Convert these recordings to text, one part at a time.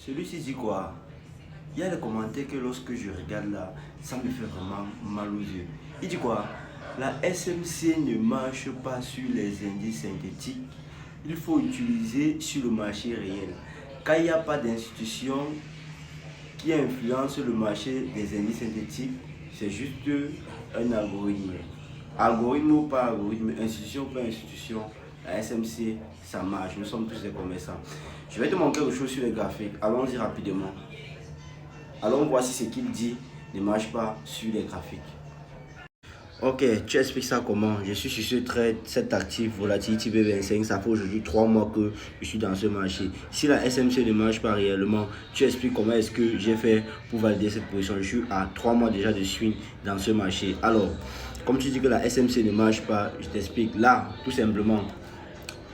Celui-ci dit quoi? Il y a des commentaires que lorsque je regarde là, ça me fait vraiment mal aux yeux. Il dit quoi? La SMC ne marche pas sur les indices synthétiques. Il faut utiliser sur le marché réel. Quand il n'y a pas d'institution qui influence le marché des indices synthétiques, c'est juste un algorithme. Algorithme ou pas algorithme, institution ou pas institution, la SMC, ça marche. Nous sommes tous des commerçants. Je vais te montrer quelque chose sur les graphiques. Allons-y rapidement. Allons voir si ce qu'il dit ne marche pas sur les graphiques. Ok, tu expliques ça comment? Je suis sur ce trade, cet actif Volatility V25, ça fait aujourd'hui 3 mois que je suis dans ce marché. Si la SMC ne marche pas réellement, tu expliques comment est-ce que j'ai fait pour valider cette position. Je suis à 3 mois déjà de swing dans ce marché. Alors, comme tu dis que la SMC ne marche pas, je t'explique là, tout simplement.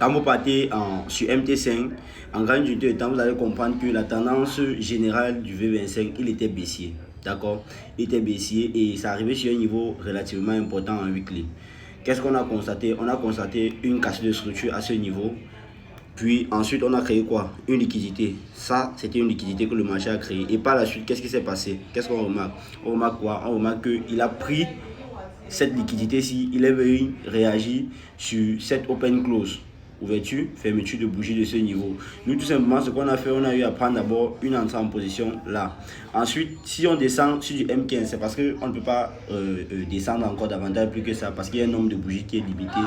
Quand vous partez sur MT5, en grande unité de temps, vous allez comprendre que la tendance générale du V25, il était baissier. D'accord? Il était baissier et ça arrivait sur un niveau relativement important en weekly. Qu'est-ce qu'on a constaté? On a constaté une cassure de structure à ce niveau. Puis ensuite, on a créé quoi? Une liquidité. Ça, c'était une liquidité que le marché a créée. Et par la suite, qu'est-ce qui s'est passé? Qu'est-ce qu'on remarque? On remarque quoi? On remarque qu'il a pris cette liquidité-ci, il est venu réagir sur cette open close. Ouverture, fermeture de bougie de ce niveau. Nous, tout simplement, ce qu'on a fait, on a eu à prendre d'abord une entrée en position là. Ensuite, si on descend sur du M15, c'est parce qu'on ne peut pas descendre encore davantage plus que ça, parce qu'il y a un nombre de bougies qui est limité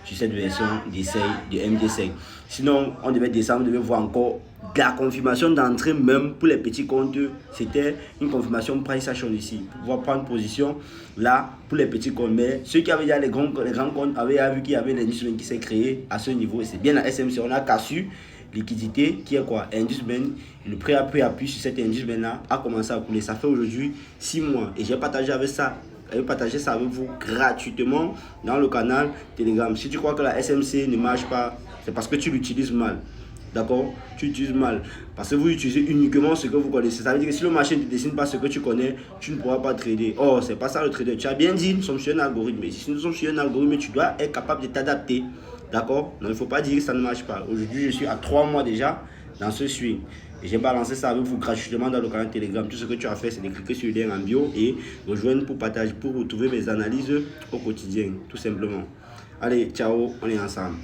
sur cette version d'essai de MD5. Sinon, on devait descendre, on devait voir encore la confirmation d'entrée, même pour les petits comptes. C'était une confirmation price action ici, pour pouvoir prendre position là pour les petits comptes. Mais ceux qui avaient déjà les grands comptes avaient vu qu'il y avait l'indice qui s'est créé à ce niveau. Et c'est bien la SMC, on a cassé liquidité qui est quoi? Indice band. Le prêt a pris appui sur cet indice band là, a commencé à couler. Ça fait aujourd'hui 6 mois et j'ai partagé avec ça. Je vais partager ça avec vous gratuitement dans le canal Telegram. Si tu crois que la SMC ne marche pas, c'est parce que tu l'utilises mal. D'accord? Tu utilises mal. Parce que vous utilisez uniquement ce que vous connaissez. Ça veut dire que si le marché ne te dessine pas ce que tu connais, tu ne pourras pas trader. Oh, c'est pas ça le trader. Tu as bien dit, nous sommes sur un algorithme. Et si nous sommes sur un algorithme, tu dois être capable de t'adapter. D'accord? Donc il ne faut pas dire que ça ne marche pas. Aujourd'hui, je suis à 3 mois déjà dans ce swing. Et j'ai balancé ça avec vous gratuitement dans le canal Telegram. Tout ce que tu as fait, c'est de cliquer sur le lien en bio et rejoindre pour partager, pour retrouver mes analyses au quotidien, tout simplement. Allez, ciao, on est ensemble.